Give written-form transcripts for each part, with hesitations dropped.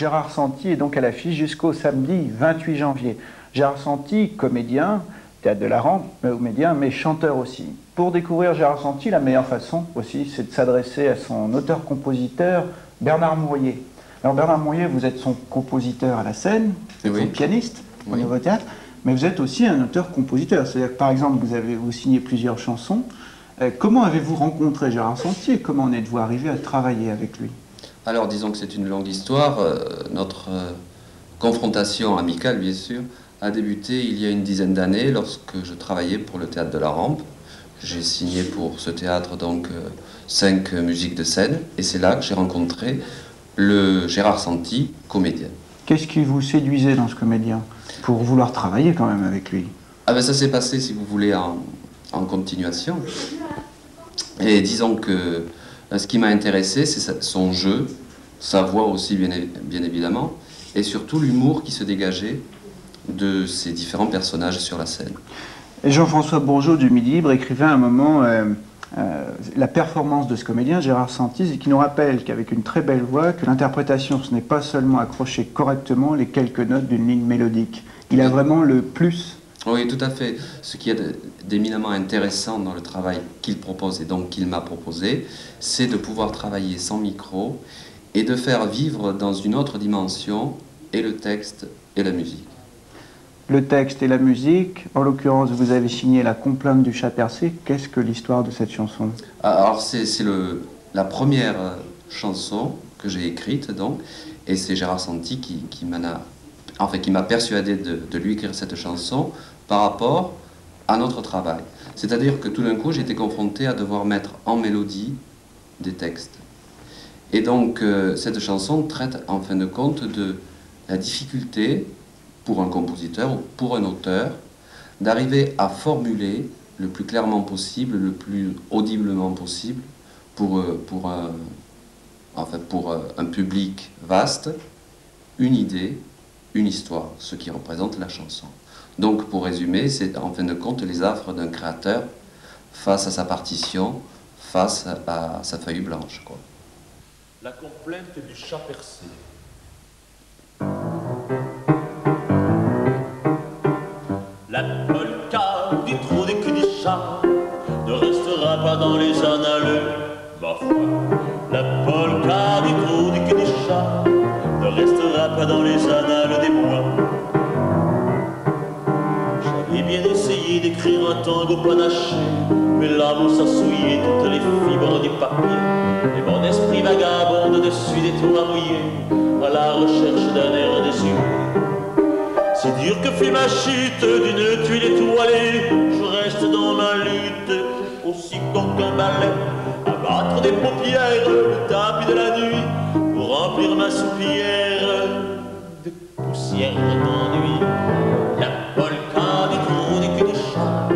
Gérard Santi est donc à l'affiche jusqu'au samedi 28 janvier. Gérard Santi, comédien, théâtre de la Rampe, comédien, mais chanteur aussi. Pour découvrir Gérard Santi, la meilleure façon aussi, c'est de s'adresser à son auteur-compositeur Bernard Mourier. Alors Bernard Mourier, vous êtes son compositeur à la scène, vous êtes son pianiste au Nouveau Théâtre, mais vous êtes aussi un auteur-compositeur. C'est-à-dire que par exemple, vous signez plusieurs chansons. Comment avez-vous rencontré Gérard Santi et comment en êtes-vous arrivé à travailler avec lui? Alors disons que c'est une longue histoire. Notre confrontation amicale, bien sûr, a débuté il y a une dizaine d'années lorsque je travaillais pour le Théâtre de la Rampe. J'ai signé pour ce théâtre donc 5 musiques de scène et c'est là que j'ai rencontré le Gérard Santi, comédien. Qu'est-ce qui vous séduisait dans ce comédien pour vouloir travailler quand même avec lui? Ah ben ça s'est passé, si vous voulez, en continuation. Et disons que ce qui m'a intéressé, c'est son jeu, sa voix aussi bien évidemment, et surtout l'humour qui se dégageait de ces différents personnages sur la scène. Et Jean-François Bourgeot du Midi Libre écrivait à un moment la performance de ce comédien, Gérard Santi, et qui nous rappelle qu'avec une très belle voix, que l'interprétation, ce n'est pas seulement accrocher correctement les quelques notes d'une ligne mélodique. Il a vraiment le plus. Oui, tout à fait. Ce qui est d'éminemment intéressant dans le travail qu'il propose et donc qu'il m'a proposé, c'est de pouvoir travailler sans micro et de faire vivre dans une autre dimension et le texte et la musique. Le texte et la musique, en l'occurrence vous avez signé La Complainte du chat percé. Qu'est-ce que l'histoire de cette chanson? Alors c'est la première chanson que j'ai écrite donc, et c'est Gérard Santi qui m'a persuadé de lui écrire cette chanson par rapport à notre travail. C'est-à-dire que tout d'un coup j'ai été confronté à devoir mettre en mélodie des textes. Et donc cette chanson traite en fin de compte de la difficulté pour un compositeur ou pour un auteur d'arriver à formuler le plus clairement possible, le plus audiblement possible pour un public vaste, une idée, une histoire, ce qui représente la chanson. Donc pour résumer, c'est en fin de compte les affres d'un créateur face à sa partition, face à sa feuille blanche, quoi. La complainte du chat percé. La polka du trou du cul du chat ne restera pas dans les annales, ma foi. La polka du trou du cul du chat ne restera pas dans les annales des bois. J'avais bien essayé d'écrire un tango panaché, mais l'amour s'est souillé toutes les fibres du papier, et mon esprit vagabonde dessus des toits mouillés, à la recherche d'un air déçu. Si dur que fut ma chute d'une tuile étoilée, je reste dans ma lutte, aussi con qu'un balai, à battre des paupières le tapis de la nuit, pour remplir ma soupière de poussière d'ennui. La polka du trou du cul du chat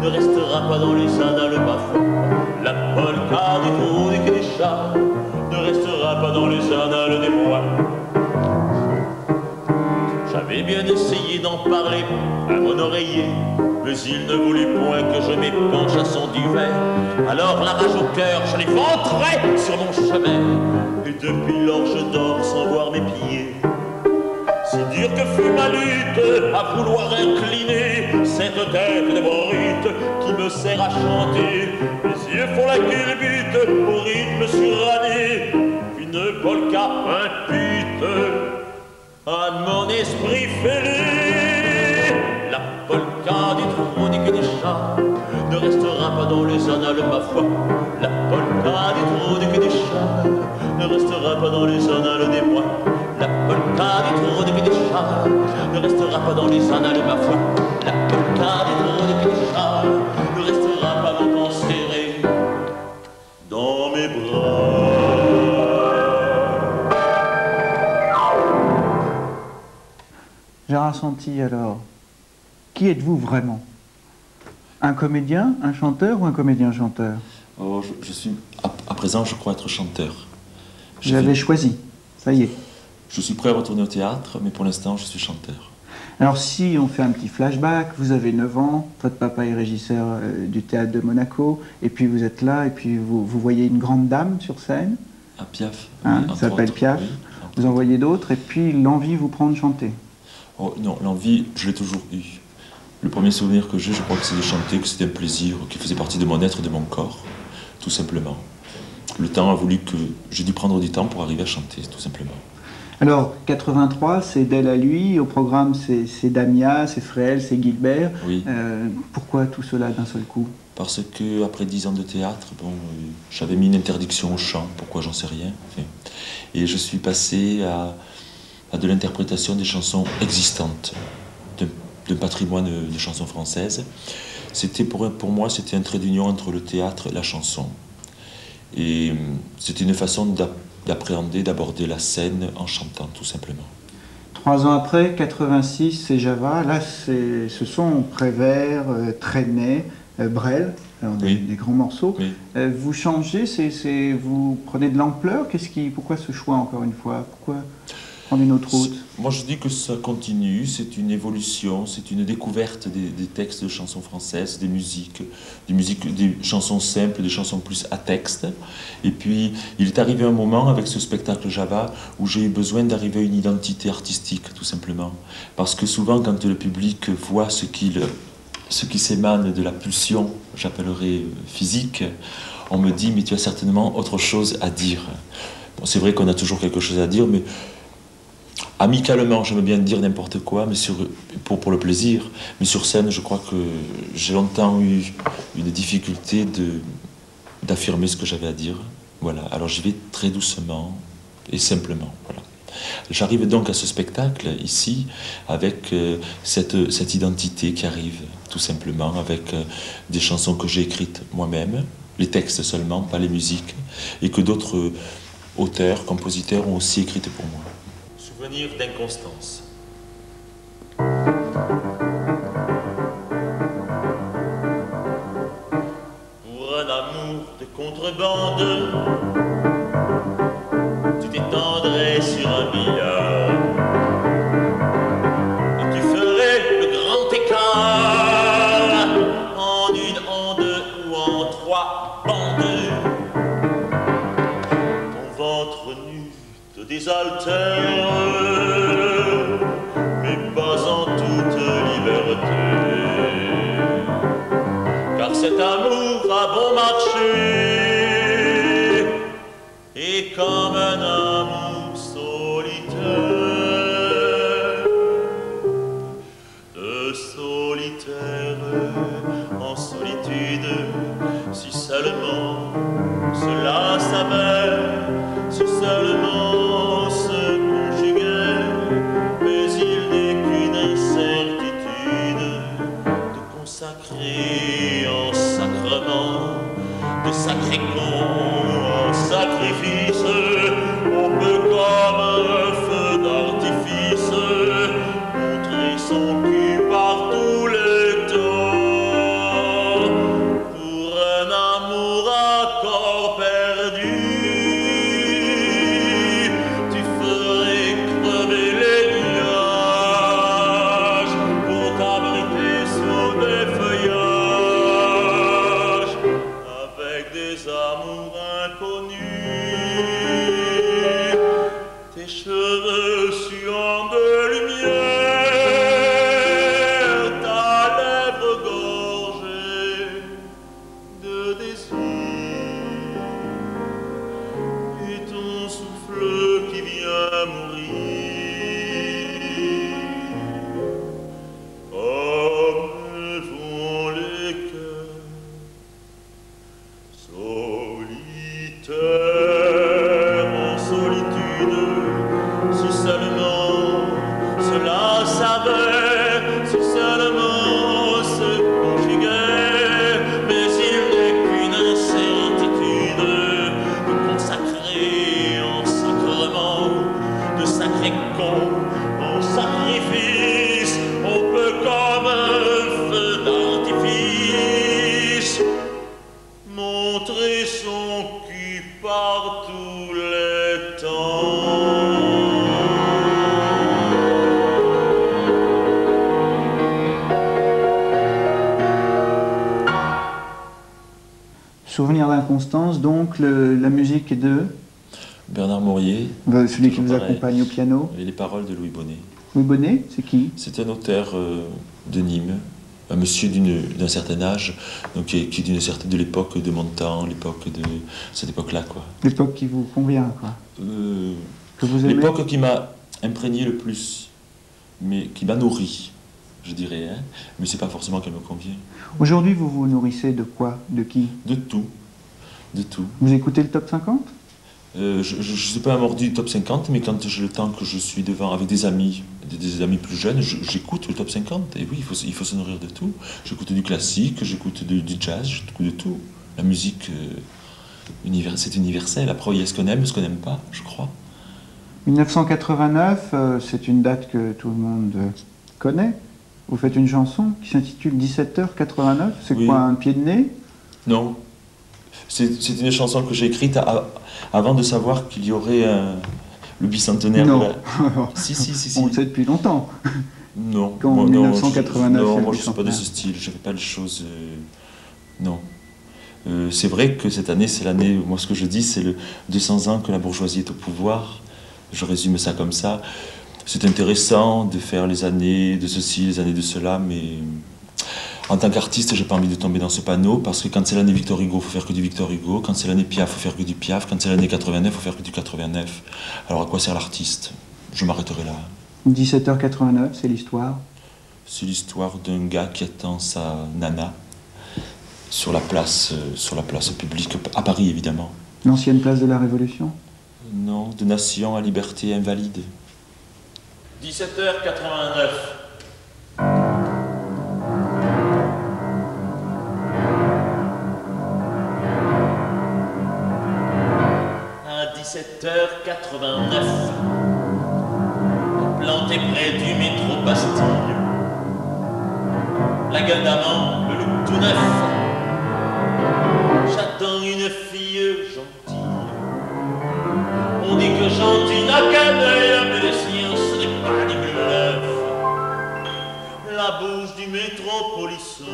ne restera pas dans les annales, ma foi. La polka du trou du cul du chat ne restera pas dans les annales des bois. J'avais bien essayé d'en parler à mon oreiller, mais il ne voulut point que je m'épanche à son duvet. Alors la rage au cœur, je l'éventrai sur mon chemin, et depuis lors je dors sans voir mes pieds. Si dur que fut ma lutte à vouloir incliner cette tête de brute qui me sert à chanter, mes yeux font la culbute au rythme suranné, une polka impute à mon esprit fêlé. La polka du trou du cul du chat ne restera pas dans les annales, ma foi. La polka du trou du cul du chat ne restera pas dans les annales des mois. La polka du trou du cul du chat ne restera pas dans les annales, ma foi. La polka du trou du cul du chat ne restera pas longtemps serrée dans mes bras. Gérard Santi, alors, qui êtes-vous vraiment? Un comédien, un chanteur ou un comédien-chanteur? Oh, je suis, à présent, je crois être chanteur. Vous avez choisi, ça y est. Je suis prêt à retourner au théâtre, mais pour l'instant, je suis chanteur. Alors si on fait un petit flashback, vous avez 9 ans, votre papa est régisseur du théâtre de Monaco, et puis vous êtes là, et puis vous voyez une grande dame sur scène. À Piaf. Hein, oui, ça s'appelle Piaf. Oui, Vous en voyez d'autres, et puis l'envie vous prend de chanter. Oh, non, l'envie, je l'ai toujours eue. Le premier souvenir que j'ai, je crois que c'est de chanter, que c'était un plaisir qui faisait partie de mon être et de mon corps, tout simplement. Le temps a voulu que j'ai dû prendre du temps pour arriver à chanter, tout simplement. Alors, 83, c'est d'elle à lui, au programme c'est Damia, c'est Fréhel, c'est Gilbert. Oui. Pourquoi tout cela d'un seul coup? Parce que après 10 ans de théâtre, bon, j'avais mis une interdiction au chant, pourquoi j'en sais rien. Enfin, et je suis passé à de l'interprétation des chansons existantes, d'un patrimoine de chansons françaises. C'était pour moi, c'était un trait d'union entre le théâtre et la chanson. Et c'était une façon d'appréhender, d'aborder la scène en chantant, tout simplement. 3 ans après, 86, c'est Java. Là, ce sont Prévert, Trenet, Brel, alors Oui. des grands morceaux. Oui. Vous changez, vous prenez de l'ampleur. Pourquoi ce choix, encore une fois? Pourquoi prendre une autre route? Moi, je dis que ça continue, c'est une évolution, c'est une découverte des textes de chansons françaises, des chansons simples, des chansons plus à texte. Et puis, il est arrivé un moment avec ce spectacle Java où j'ai eu besoin d'arriver à une identité artistique, tout simplement. Parce que souvent, quand le public voit ce qui s'émane de la pulsion, j'appellerais physique, on me dit, mais tu as certainement autre chose à dire. Bon, c'est vrai qu'on a toujours quelque chose à dire, mais amicalement, j'aime bien dire n'importe quoi, mais pour le plaisir. Mais sur scène, je crois que j'ai longtemps eu une difficulté d'affirmer ce que j'avais à dire. Voilà. Alors j'y vais très doucement et simplement. Voilà. J'arrive donc à ce spectacle ici avec cette identité qui arrive tout simplement, avec des chansons que j'ai écrites moi-même, les textes seulement, pas les musiques, et que d'autres auteurs, compositeurs ont aussi écrites pour moi. Souvenir d'inconstance. Pour un amour de contrebande, tu t'étendrais sur un billard et tu ferais le grand écart en une, en deux ou en 3 bandes. Ton ventre nu te désaltère, mais pas en toute liberté, car cet amour a bon marché, et comme un amour solitaire, de solitaire en solitude, si seulement cela savait, si seulement se conjuguait, mais il n'est qu'une incertitude de consacrer en sacrement, de sacré con en sacrifice. On peut comme un feu d'artifice montrer son cul par tous les temps, pour un amour à corps perdu. Tu ferais crever les nuages pour t'abriter sous des feuillages, avec des amours inconnus. Tes cheveux suants de lumière, ta lèvre gorgée de désir, et ton souffle qui vient mourir, comme font les cœurs solitaires en solitude, si seulement cela savait, si seulement se conjuguait, mais il n'est qu'une incertitude de consacrer en sacrement, de sacré con en sacrifice. On peut comme un feu d'artifice montrer son cul par tous les temps. Souvenir d'inconstance, donc la musique est de... Bernard Maurier. Celui qui vous pareil. accompagne au piano. Et les paroles de Louis Bonnet. Louis Bonnet, c'est qui? C'est un auteur de Nîmes, un monsieur d'un certain âge, donc qui est de l'époque de mon temps, l'époque de cette époque-là, quoi. L'époque qui vous convient, quoi. Que vous aimez? L'époque qui m'a imprégné le plus, mais qui m'a nourri, je dirais, hein, mais c'est pas forcément qu'elle me convient. Aujourd'hui, vous vous nourrissez de quoi? De qui? De tout, de tout. Vous écoutez le top 50? Je ne suis pas un mordu du top 50, mais quand j'ai le temps que je suis devant avec des amis plus jeunes, j'écoute le top 50. Et oui, il faut se nourrir de tout. J'écoute du classique, j'écoute du jazz, j'écoute de tout. La musique, c'est universel. Après, il y a ce qu'on aime, ce qu'on n'aime pas, je crois. 1989, c'est une date que tout le monde connaît. Vous faites une chanson qui s'intitule 17h89. C'est Oui. quoi, un pied de nez? Non. C'est une chanson que j'ai écrite avant de savoir qu'il y aurait le bicentenaire. Non. De la... Si. On le sait depuis longtemps. Non. Quand Moi, 1989, non, c'est moi le je ne suis pas de ce bicentenaire. style. Je ne fais pas les choses. Non. C'est vrai que cette année, c'est l'année. Moi, ce que je dis, c'est le 200 ans que la bourgeoisie est au pouvoir. Je résume ça comme ça. C'est intéressant de faire les années de ceci, les années de cela, mais en tant qu'artiste, j'ai pas envie de tomber dans ce panneau, parce que quand c'est l'année Victor Hugo, il faut faire que du Victor Hugo. Quand c'est l'année Piaf, il faut faire que du Piaf. Quand c'est l'année 89, il faut faire que du 89. Alors à quoi sert l'artiste? Je m'arrêterai là. 17h89, c'est l'histoire. C'est l'histoire d'un gars qui attend sa nana sur la place publique, à Paris évidemment. L'ancienne place de la Révolution. Non, de nation à liberté invalide. 17h89. À 17h89, planté près du métro Bastille, la gueule d'amant, le look tout neuf, j'attends une fille gentille. On dit que gentil n'a qu'un œil, mais les siens, ce n'est pas du bluff. La bouche du métropolitain,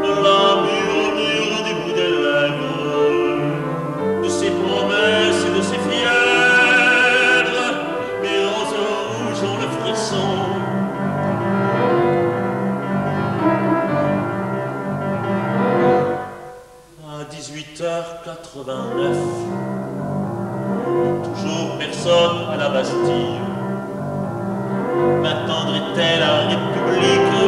la murmure du bout des lèvres, de ses promesses et de ses fièvres, mes roses rouges ont le frisson. À 18h89, toujours personne à la Bastille. M'attendrait-elle à République?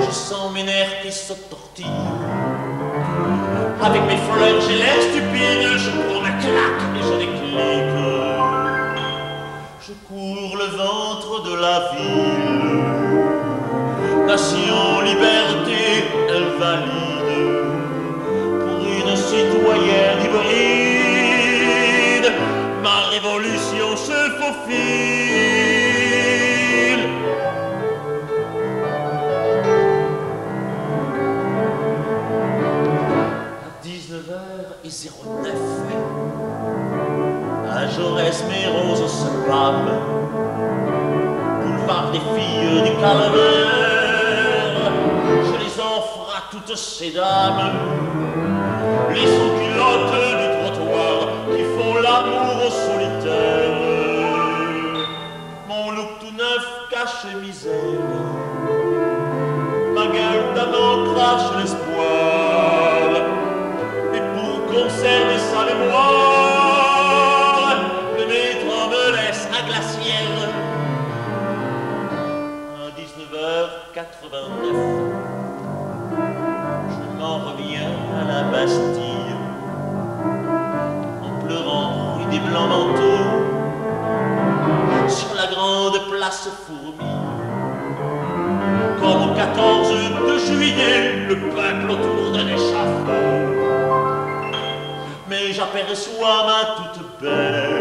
Je sens mes nerfs qui se tortillent. Avec mes fleurs, j'ai l'air stupide. Je prends ma claque et je déclique. Je cours le ventre de la ville. Nation, liberté, elle valide. Pour une citoyenne hybride, ma révolution se faufile. À 19h09, à Jaurès, mes roses se pâment. Boulevard des filles du calvaire, je les offre à toutes ces dames. Les sans-culottes du trottoir qui font l'amour au solitaire. Mon look tout neuf cache misère. Ma gueule d'amant crache l'espoir. Et pour conserver sa mémoire, le métro me laisse à Glacière. À 19h89, je m'en reviens à la Bastille, en pleurant rue des Blancs Manteaux, sur la grande place Fourmi. Comme au 14 de juillet, le peuple autour d'un échafaud. Mais j'aperçois ma toute belle